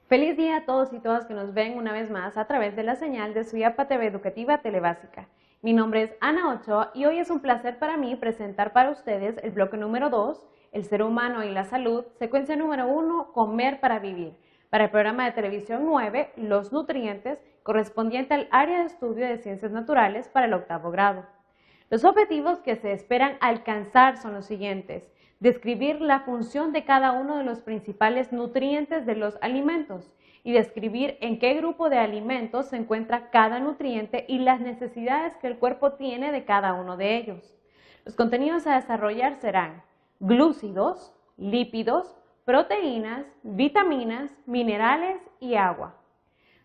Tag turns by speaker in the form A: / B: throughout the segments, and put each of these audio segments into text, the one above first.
A: Feliz día a todos y todas que nos ven una vez más a través de la señal de Suyapa TV Educativa Telebásica. Mi nombre es Ana Ochoa y hoy es un placer para mí presentar para ustedes el bloque número 2, El ser humano y la salud, secuencia número 1, Comer para vivir, para el programa de televisión 9, Los nutrientes, correspondiente al área de estudio de ciencias naturales para el 8º grado. Los objetivos que se esperan alcanzar son los siguientes: describir la función de cada uno de los principales nutrientes de los alimentos y describir en qué grupo de alimentos se encuentra cada nutriente y las necesidades que el cuerpo tiene de cada uno de ellos. Los contenidos a desarrollar serán glúcidos, lípidos, proteínas, vitaminas, minerales y agua.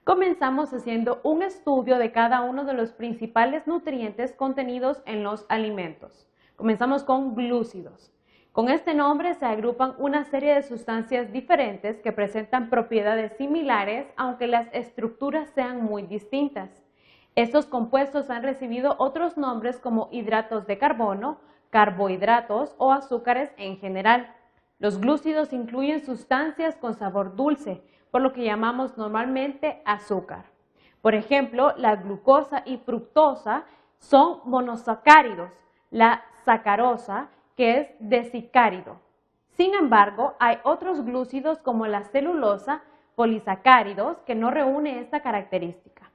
A: Comenzamos haciendo un estudio de cada uno de los principales nutrientes contenidos en los alimentos. Comenzamos con glúcidos. Con este nombre se agrupan una serie de sustancias diferentes que presentan propiedades similares, aunque las estructuras sean muy distintas. Estos compuestos han recibido otros nombres como hidratos de carbono, carbohidratos o azúcares en general. Los glúcidos incluyen sustancias con sabor dulce, por lo que llamamos normalmente azúcar. Por ejemplo, la glucosa y fructosa son monosacáridos, la sacarosa, que es desicárido. Sin embargo, hay otros glúcidos como la celulosa, polisacáridos, que no reúne esta característica.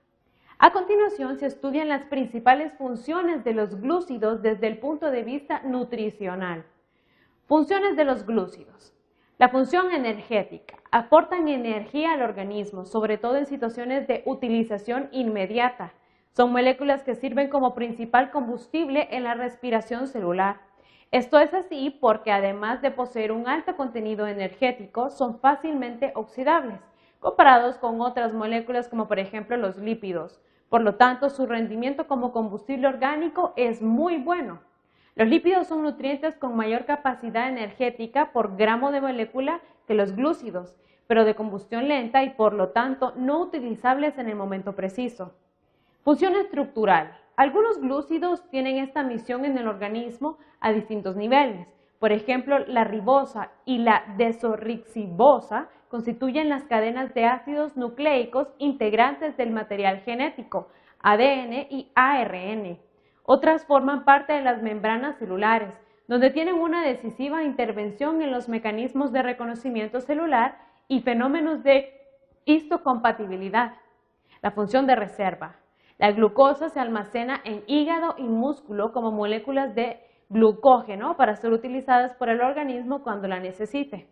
A: A continuación se estudian las principales funciones de los glúcidos desde el punto de vista nutricional. Funciones de los glúcidos. La función energética. Aportan energía al organismo, sobre todo en situaciones de utilización inmediata. Son moléculas que sirven como principal combustible en la respiración celular. Esto es así porque además de poseer un alto contenido energético, son fácilmente oxidables, comparados con otras moléculas como por ejemplo los lípidos. Por lo tanto, su rendimiento como combustible orgánico es muy bueno. Los lípidos son nutrientes con mayor capacidad energética por gramo de molécula que los glúcidos, pero de combustión lenta y por lo tanto no utilizables en el momento preciso. Función estructural. Algunos glúcidos tienen esta misión en el organismo a distintos niveles. Por ejemplo, la ribosa y la desoxirribosa constituyen las cadenas de ácidos nucleicos integrantes del material genético, ADN y ARN. Otras forman parte de las membranas celulares, donde tienen una decisiva intervención en los mecanismos de reconocimiento celular y fenómenos de histocompatibilidad. La función de reserva. La glucosa se almacena en hígado y músculo como moléculas de glucógeno para ser utilizadas por el organismo cuando la necesite.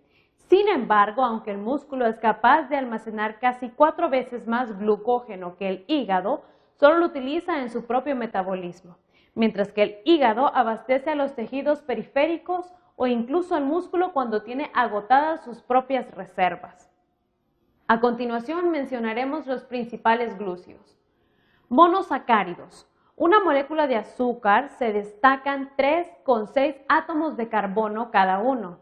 A: Sin embargo, aunque el músculo es capaz de almacenar casi 4 veces más glucógeno que el hígado, solo lo utiliza en su propio metabolismo, mientras que el hígado abastece a los tejidos periféricos o incluso al músculo cuando tiene agotadas sus propias reservas. A continuación mencionaremos los principales glúcidos. Monosacáridos. Una molécula de azúcar se destacan 3,6 átomos de carbono cada uno.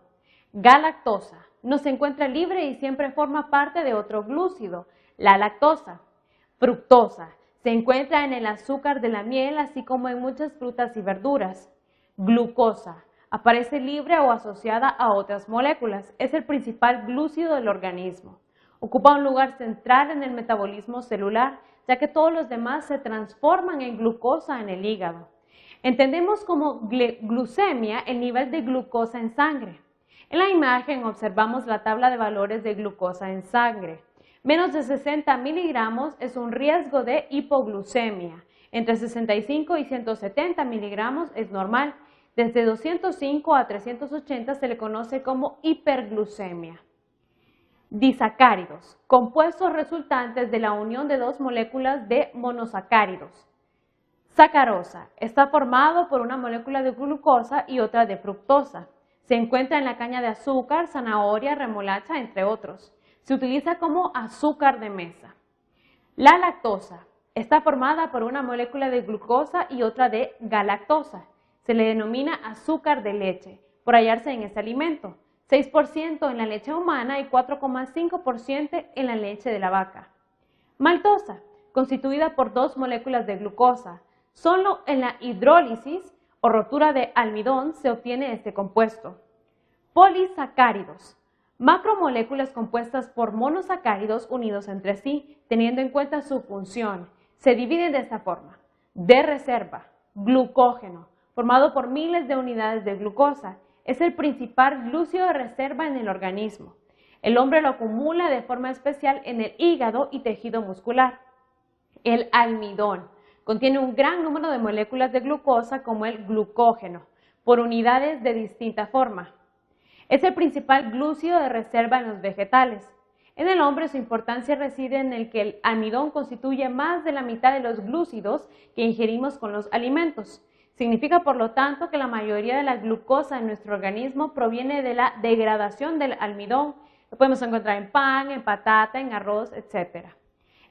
A: Galactosa. No se encuentra libre y siempre forma parte de otro glúcido, la lactosa. Fructosa. Se encuentra en el azúcar de la miel, así como en muchas frutas y verduras. Glucosa. Aparece libre o asociada a otras moléculas. Es el principal glúcido del organismo. Ocupa un lugar central en el metabolismo celular, ya que todos los demás se transforman en glucosa en el hígado. Entendemos como glucemia el nivel de glucosa en sangre. En la imagen observamos la tabla de valores de glucosa en sangre. Menos de 60 miligramos es un riesgo de hipoglucemia. Entre 65 y 170 miligramos es normal. Desde 205 a 380 se le conoce como hiperglucemia. Disacáridos, compuestos resultantes de la unión de dos moléculas de monosacáridos. Sacarosa, está formado por una molécula de glucosa y otra de fructosa. Se encuentra en la caña de azúcar, zanahoria, remolacha, entre otros. Se utiliza como azúcar de mesa. La lactosa, está formada por una molécula de glucosa y otra de galactosa. Se le denomina azúcar de leche, por hallarse en este alimento. 6% en la leche humana y 4,5% en la leche de la vaca. Maltosa, constituida por dos moléculas de glucosa. Solo en la hidrólisis o rotura de almidón se obtiene este compuesto. Polisacáridos, Macromoléculas compuestas por monosacáridos unidos entre sí, teniendo en cuenta su función. Se dividen de esta forma. De reserva, glucógeno, formado por miles de unidades de glucosa. Es el principal glúcido de reserva en el organismo. El hombre lo acumula de forma especial en el hígado y tejido muscular. El almidón contiene un gran número de moléculas de glucosa como el glucógeno, por unidades de distinta forma. Es el principal glúcido de reserva en los vegetales. En el hombre su importancia reside en el que el almidón constituye más de la mitad de los glúcidos que ingerimos con los alimentos. Significa, por lo tanto, que la mayoría de la glucosa en nuestro organismo proviene de la degradación del almidón. Lo podemos encontrar en pan, en patata, en arroz, etc.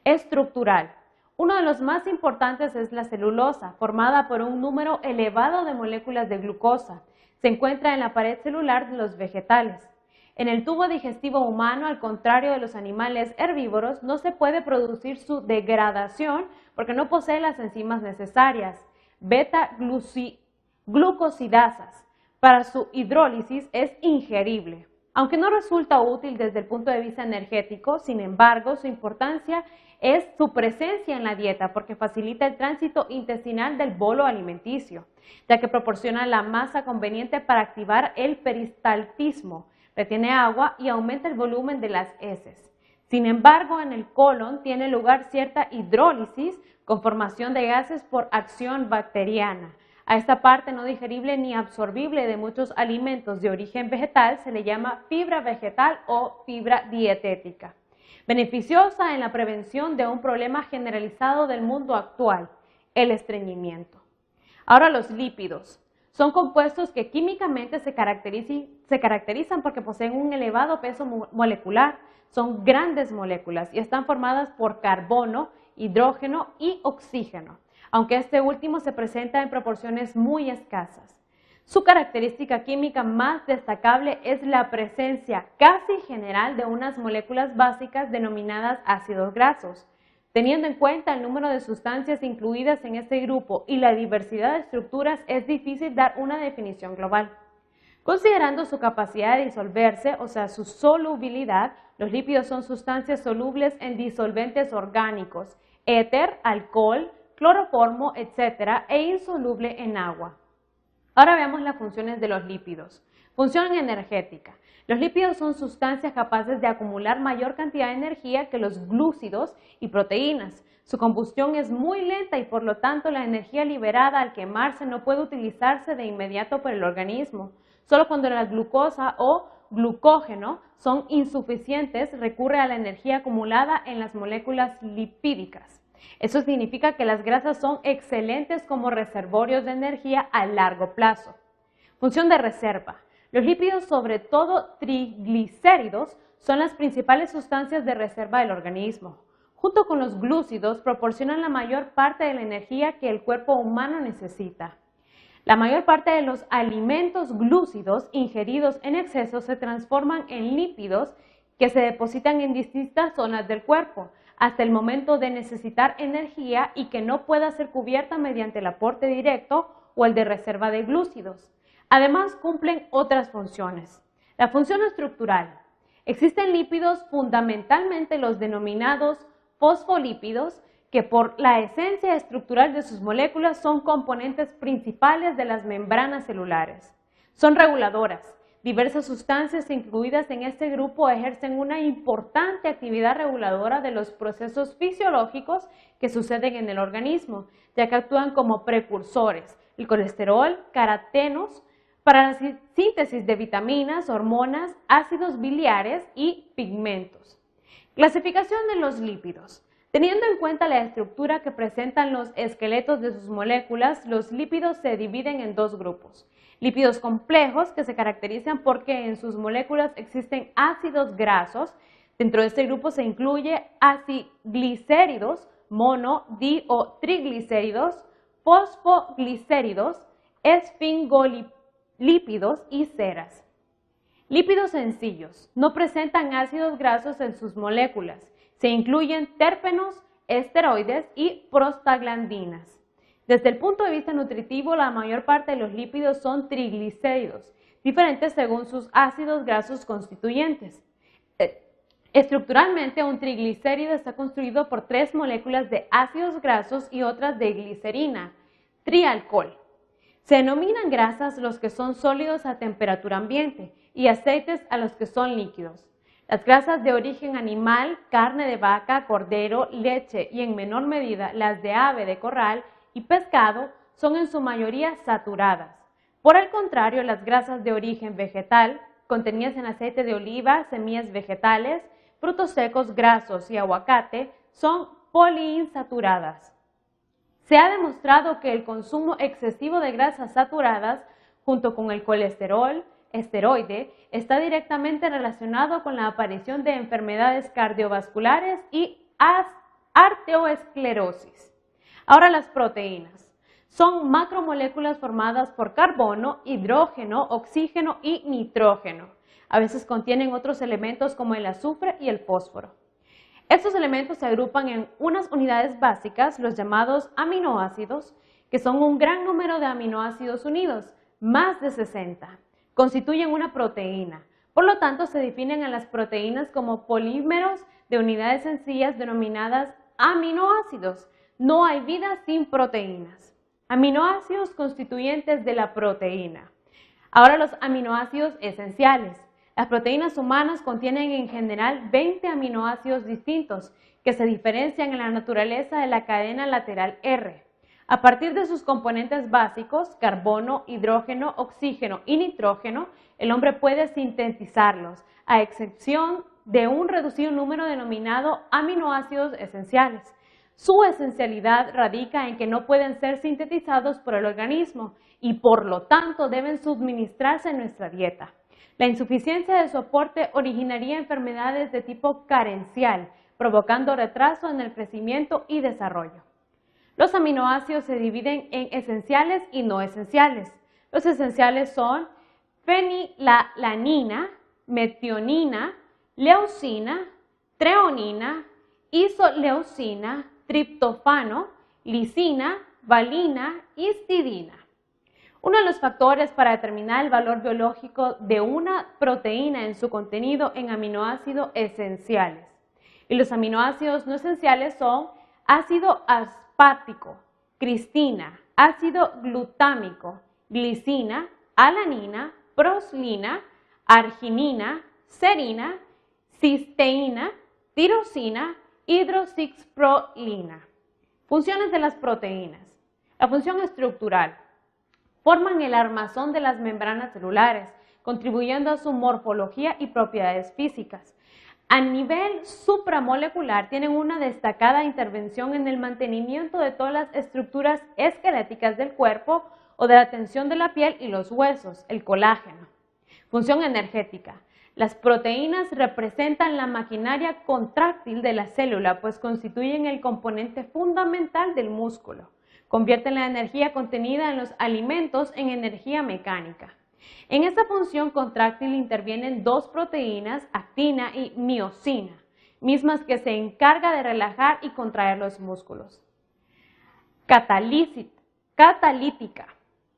A: Estructural. Uno de los más importantes es la celulosa, formada por un número elevado de moléculas de glucosa. Se encuentra en la pared celular de los vegetales. En el tubo digestivo humano, al contrario de los animales herbívoros, no se puede producir su degradación porque no posee las enzimas necesarias, beta-glucosidasas. Para su hidrólisis es ingerible. Aunque no resulta útil desde el punto de vista energético, sin embargo, su importancia es su presencia en la dieta porque facilita el tránsito intestinal del bolo alimenticio, ya que proporciona la masa conveniente para activar el peristaltismo, retiene agua y aumenta el volumen de las heces. Sin embargo, en el colon tiene lugar cierta hidrólisis con formación de gases por acción bacteriana. A esta parte no digerible ni absorbible de muchos alimentos de origen vegetal se le llama fibra vegetal o fibra dietética. Beneficiosa en la prevención de un problema generalizado del mundo actual, el estreñimiento. Ahora los lípidos. Son compuestos que químicamente se caracterizan porque poseen un elevado peso molecular. Son grandes moléculas y están formadas por carbono, hidrógeno y oxígeno, aunque este último se presenta en proporciones muy escasas. Su característica química más destacable es la presencia casi general de unas moléculas básicas denominadas ácidos grasos. Teniendo en cuenta el número de sustancias incluidas en este grupo y la diversidad de estructuras, es difícil dar una definición global. Considerando su capacidad de disolverse, o sea, su solubilidad, los lípidos son sustancias solubles en disolventes orgánicos, éter, alcohol, cloroformo, etc., e insoluble en agua. Ahora veamos las funciones de los lípidos. Función energética. Los lípidos son sustancias capaces de acumular mayor cantidad de energía que los glúcidos y proteínas. Su combustión es muy lenta y por lo tanto la energía liberada al quemarse no puede utilizarse de inmediato por el organismo. Solo cuando la glucosa o glucógeno son insuficientes recurre a la energía acumulada en las moléculas lipídicas. Eso significa que las grasas son excelentes como reservorios de energía a largo plazo. Función de reserva. Los lípidos, sobre todo triglicéridos, son las principales sustancias de reserva del organismo. Junto con los glúcidos, proporcionan la mayor parte de la energía que el cuerpo humano necesita. La mayor parte de los alimentos glúcidos ingeridos en exceso se transforman en lípidos que se depositan en distintas zonas del cuerpo, hasta el momento de necesitar energía y que no pueda ser cubierta mediante el aporte directo o el de reserva de glúcidos. Además, cumplen otras funciones. La función estructural. Existen lípidos, fundamentalmente los denominados fosfolípidos, que por la esencia estructural de sus moléculas son componentes principales de las membranas celulares. Son reguladoras. Diversas sustancias incluidas en este grupo ejercen una importante actividad reguladora de los procesos fisiológicos que suceden en el organismo, ya que actúan como precursores, el colesterol, carotenos, para la síntesis de vitaminas, hormonas, ácidos biliares y pigmentos. Clasificación de los lípidos. Teniendo en cuenta la estructura que presentan los esqueletos de sus moléculas, los lípidos se dividen en dos grupos. Lípidos complejos, que se caracterizan porque en sus moléculas existen ácidos grasos. Dentro de este grupo se incluye aciglicéridos, mono, di o triglicéridos, fosfoglicéridos, esfingolípidos y ceras. Lípidos sencillos. No presentan ácidos grasos en sus moléculas. Se incluyen térpenos, esteroides y prostaglandinas. Desde el punto de vista nutritivo, la mayor parte de los lípidos son triglicéridos, diferentes según sus ácidos grasos constituyentes. Estructuralmente, un triglicérido está construido por 3 moléculas de ácidos grasos y otras de glicerina, trialcohol. Se denominan grasas los que son sólidos a temperatura ambiente y aceites a los que son líquidos. Las grasas de origen animal, carne de vaca, cordero, leche y en menor medida las de ave de corral y pescado son en su mayoría saturadas. Por el contrario, las grasas de origen vegetal, contenidas en aceite de oliva, semillas vegetales, frutos secos grasos y aguacate, son poliinsaturadas. Se ha demostrado que el consumo excesivo de grasas saturadas, junto con el colesterol, esteroide, está directamente relacionado con la aparición de enfermedades cardiovasculares y arteriosclerosis. Ahora las proteínas. Son macromoléculas formadas por carbono, hidrógeno, oxígeno y nitrógeno. A veces contienen otros elementos como el azufre y el fósforo. Estos elementos se agrupan en unas unidades básicas, los llamados aminoácidos, que son un gran número de aminoácidos unidos, más de 60. Constituyen una proteína. Por lo tanto, se definen a las proteínas como polímeros de unidades sencillas denominadas aminoácidos. No hay vida sin proteínas. Aminoácidos constituyentes de la proteína. Ahora los aminoácidos esenciales. Las proteínas humanas contienen en general 20 aminoácidos distintos que se diferencian en la naturaleza de la cadena lateral R. A partir de sus componentes básicos, carbono, hidrógeno, oxígeno y nitrógeno, el hombre puede sintetizarlos, a excepción de un reducido número denominado aminoácidos esenciales. Su esencialidad radica en que no pueden ser sintetizados por el organismo y por lo tanto deben suministrarse en nuestra dieta. La insuficiencia de soporte originaría enfermedades de tipo carencial, provocando retraso en el crecimiento y desarrollo. Los aminoácidos se dividen en esenciales y no esenciales. Los esenciales son fenilalanina, metionina, leucina, treonina, isoleucina, triptófano, lisina, valina, histidina. Uno de los factores para determinar el valor biológico de una proteína en su contenido en aminoácidos esenciales. Y los aminoácidos no esenciales son ácido aspartico, cristina, ácido glutámico, glicina, alanina, proslina, arginina, serina, cisteína, tirosina, hidroxyprolina. Funciones de las proteínas. La función estructural. Forman el armazón de las membranas celulares, contribuyendo a su morfología y propiedades físicas. A nivel supramolecular, tienen una destacada intervención en el mantenimiento de todas las estructuras esqueléticas del cuerpo o de la tensión de la piel y los huesos, el colágeno. Función energética. Las proteínas representan la maquinaria contráctil de la célula, pues constituyen el componente fundamental del músculo. Convierten la energía contenida en los alimentos en energía mecánica. En esta función contráctil intervienen 2 proteínas, actina y miosina, mismas que se encargan de relajar y contraer los músculos. Catalítica.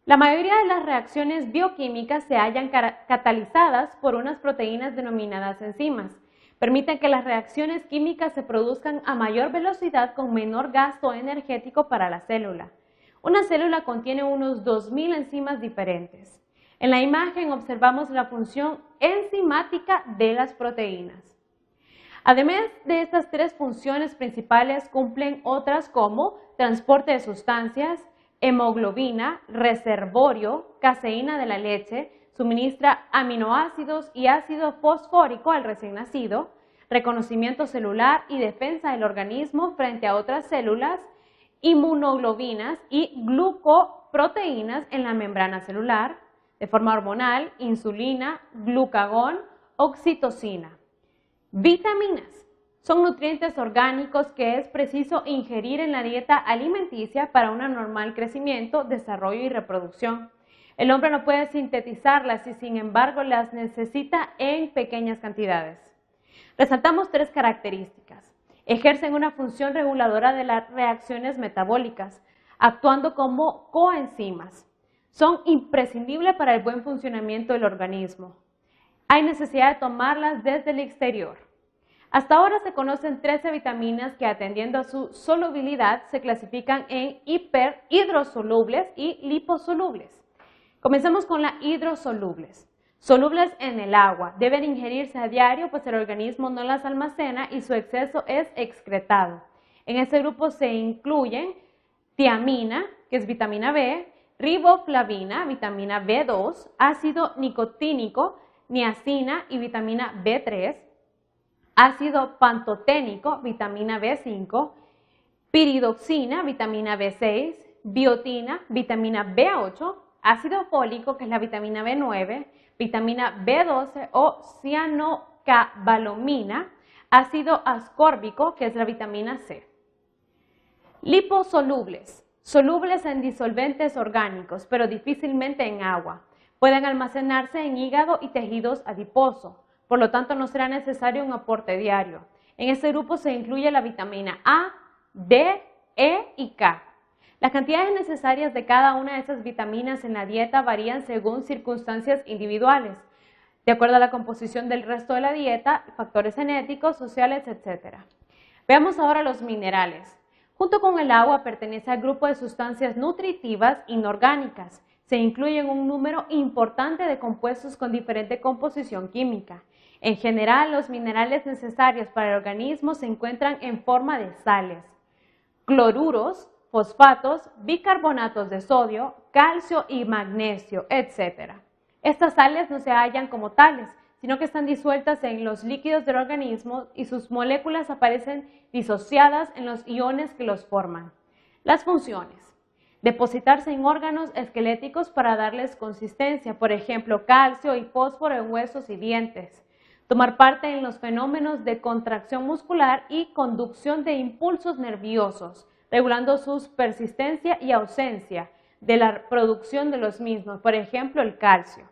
A: La mayoría de las reacciones bioquímicas se hallan catalizadas por unas proteínas denominadas enzimas. Permiten que las reacciones químicas se produzcan a mayor velocidad con menor gasto energético para la célula. Una célula contiene unos 2000 enzimas diferentes. En la imagen observamos la función enzimática de las proteínas. Además de estas 3 funciones principales, cumplen otras como transporte de sustancias, hemoglobina, reservorio, caseína de la leche, suministra aminoácidos y ácido fosfórico al recién nacido, reconocimiento celular y defensa del organismo frente a otras células, inmunoglobinas y glucoproteínas en la membrana celular, de forma hormonal, insulina, glucagón, oxitocina. Vitaminas. Son nutrientes orgánicos que es preciso ingerir en la dieta alimenticia para un normal crecimiento, desarrollo y reproducción. El hombre no puede sintetizarlas y sin embargo las necesita en pequeñas cantidades. Resaltamos 3 características. Ejercen una función reguladora de las reacciones metabólicas. actuando como coenzimas. Son imprescindibles para el buen funcionamiento del organismo. Hay necesidad de tomarlas desde el exterior. Hasta ahora se conocen 13 vitaminas que, atendiendo a su solubilidad, se clasifican en hidrosolubles y liposolubles. Comencemos con las hidrosolubles. Solubles en el agua, deben ingerirse a diario, pues el organismo no las almacena y su exceso es excretado. En este grupo se incluyen tiamina, que es vitamina B, riboflavina, vitamina B2, ácido nicotínico, niacina y vitamina B3, ácido pantoténico, vitamina B5, piridoxina, vitamina B6, biotina, vitamina B8, ácido fólico, que es la vitamina B9, vitamina B12 o cianocabalamina, ácido ascórbico, que es la vitamina C. Liposolubles, solubles en disolventes orgánicos, pero difícilmente en agua. Pueden almacenarse en hígado y tejidos adiposos, por lo tanto no será necesario un aporte diario. En este grupo se incluye la vitamina A, D, E y K. Las cantidades necesarias de cada una de esas vitaminas en la dieta varían según circunstancias individuales, de acuerdo a la composición del resto de la dieta, factores genéticos, sociales, etc. Veamos ahora los minerales. Junto con el agua pertenece al grupo de sustancias nutritivas inorgánicas. Se incluyen un número importante de compuestos con diferente composición química. En general, los minerales necesarios para el organismo se encuentran en forma de sales, cloruros, fosfatos, bicarbonatos de sodio, calcio y magnesio, etc. Estas sales no se hallan como tales, sino que están disueltas en los líquidos del organismo y sus moléculas aparecen disociadas en los iones que los forman. Las funciones: depositarse en órganos esqueléticos para darles consistencia, por ejemplo, calcio y fósforo en huesos y dientes. Tomar parte en los fenómenos de contracción muscular y conducción de impulsos nerviosos, regulando su persistencia y ausencia de la producción de los mismos, por ejemplo, el calcio.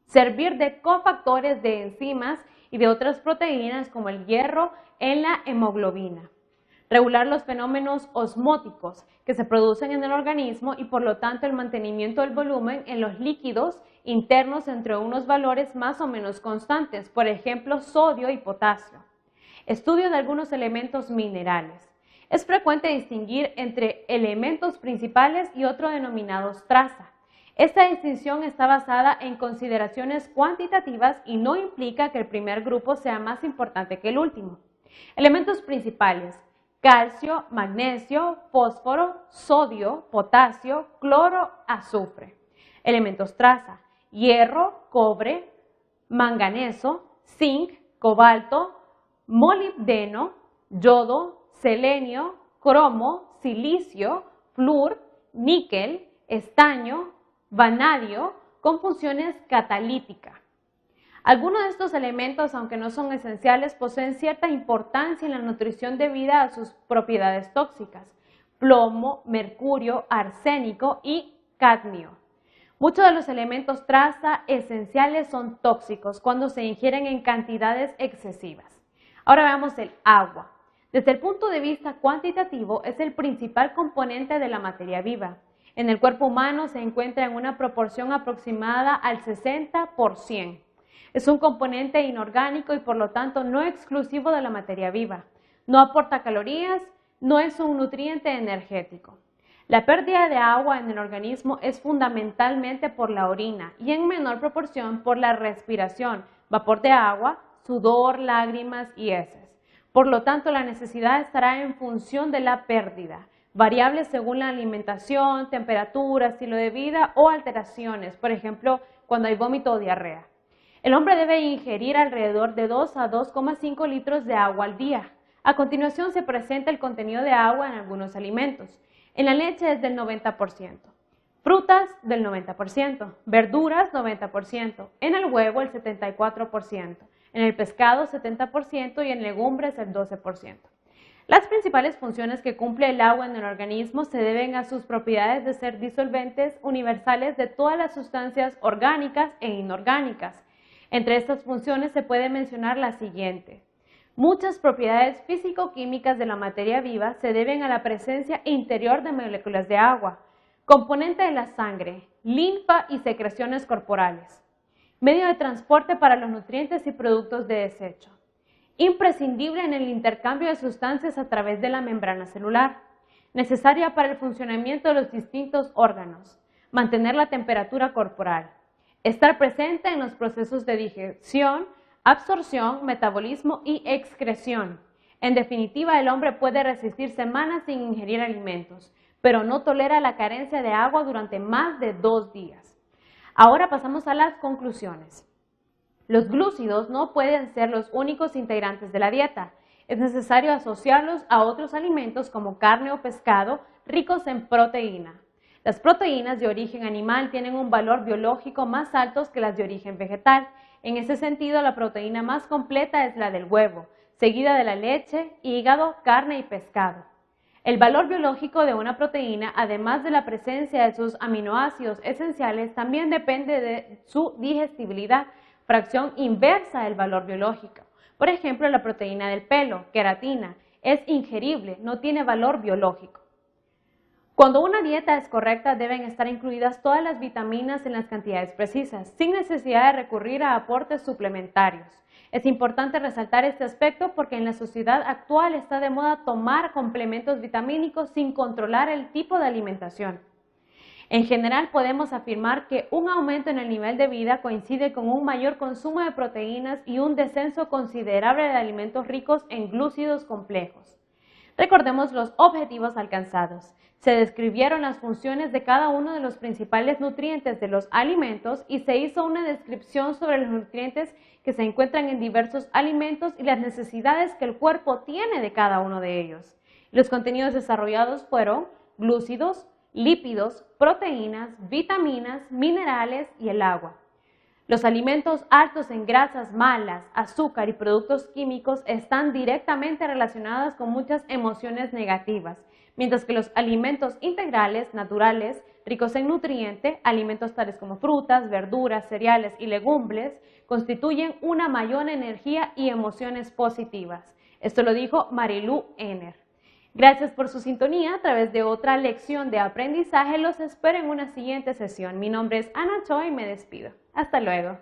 A: Servir de cofactores de enzimas y de otras proteínas como el hierro en la hemoglobina. Regular los fenómenos osmóticos que se producen en el organismo y por lo tanto el mantenimiento del volumen en los líquidos internos entre unos valores más o menos constantes, por ejemplo, sodio y potasio. Estudio de algunos elementos minerales. Es frecuente distinguir entre elementos principales y otros denominados traza. Esta distinción está basada en consideraciones cuantitativas y no implica que el primer grupo sea más importante que el último. Elementos principales: calcio, magnesio, fósforo, sodio, potasio, cloro, azufre. Elementos traza: hierro, cobre, manganeso, zinc, cobalto, molibdeno, yodo, selenio, cromo, silicio, flúor, níquel, estaño, vanadio, con funciones catalíticas. Algunos de estos elementos, aunque no son esenciales, poseen cierta importancia en la nutrición debido a sus propiedades tóxicas: plomo, mercurio, arsénico y cadmio. Muchos de los elementos traza esenciales son tóxicos cuando se ingieren en cantidades excesivas. Ahora veamos el agua. Desde el punto de vista cuantitativo, es el principal componente de la materia viva. En el cuerpo humano se encuentra en una proporción aproximada al 60%. Es un componente inorgánico y por lo tanto no exclusivo de la materia viva. No aporta calorías, no es un nutriente energético. La pérdida de agua en el organismo es fundamentalmente por la orina y en menor proporción por la respiración, vapor de agua, sudor, lágrimas y heces. Por lo tanto, la necesidad estará en función de la pérdida, variables según la alimentación, temperatura, estilo de vida o alteraciones, por ejemplo, cuando hay vómito o diarrea. El hombre debe ingerir alrededor de 2 a 2,5 litros de agua al día. A continuación se presenta el contenido de agua en algunos alimentos. En la leche es del 90%, frutas del 90%, verduras 90%, en el huevo el 74%, en el pescado 70% y en legumbres el 12%. Las principales funciones que cumple el agua en el organismo se deben a sus propiedades de ser disolventes universales de todas las sustancias orgánicas e inorgánicas. Entre estas funciones se puede mencionar la siguiente: Muchas propiedades físico-químicas de la materia viva se deben a la presencia interior de moléculas de agua, componente de la sangre, linfa y secreciones corporales, medio de transporte para los nutrientes y productos de desecho, imprescindible en el intercambio de sustancias a través de la membrana celular, necesaria para el funcionamiento de los distintos órganos, mantener la temperatura corporal, estar presente en los procesos de digestión, absorción, metabolismo y excreción. En definitiva, el hombre puede resistir semanas sin ingerir alimentos, pero no tolera la carencia de agua durante más de 2 días. Ahora pasamos a las conclusiones. Los glúcidos no pueden ser los únicos integrantes de la dieta. Es necesario asociarlos a otros alimentos como carne o pescado ricos en proteína. Las proteínas de origen animal tienen un valor biológico más alto que las de origen vegetal. En ese sentido, la proteína más completa es la del huevo, seguida de la leche, hígado, carne y pescado. El valor biológico de una proteína, además de la presencia de sus aminoácidos esenciales, también depende de su digestibilidad, fracción inversa del valor biológico. Por ejemplo, la proteína del pelo, queratina, es ingerible, no tiene valor biológico. Cuando una dieta es correcta, deben estar incluidas todas las vitaminas en las cantidades precisas, sin necesidad de recurrir a aportes suplementarios. Es importante resaltar este aspecto porque en la sociedad actual está de moda tomar complementos vitamínicos sin controlar el tipo de alimentación. En general, podemos afirmar que un aumento en el nivel de vida coincide con un mayor consumo de proteínas y un descenso considerable de alimentos ricos en glúcidos complejos. Recordemos los objetivos alcanzados. Se describieron las funciones de cada uno de los principales nutrientes de los alimentos y se hizo una descripción sobre los nutrientes que se encuentran en diversos alimentos y las necesidades que el cuerpo tiene de cada uno de ellos. Los contenidos desarrollados fueron glúcidos, lípidos, proteínas, vitaminas, minerales y el agua. Los alimentos altos en grasas malas, azúcar y productos químicos están directamente relacionados con muchas emociones negativas, mientras que los alimentos integrales, naturales, ricos en nutrientes, alimentos tales como frutas, verduras, cereales y legumbres, constituyen una mayor energía y emociones positivas. Esto lo dijo Marilu Enner. Gracias por su sintonía. A través de otra lección de aprendizaje los espero en una siguiente sesión. Mi nombre es Ana Cho y me despido. Hasta luego.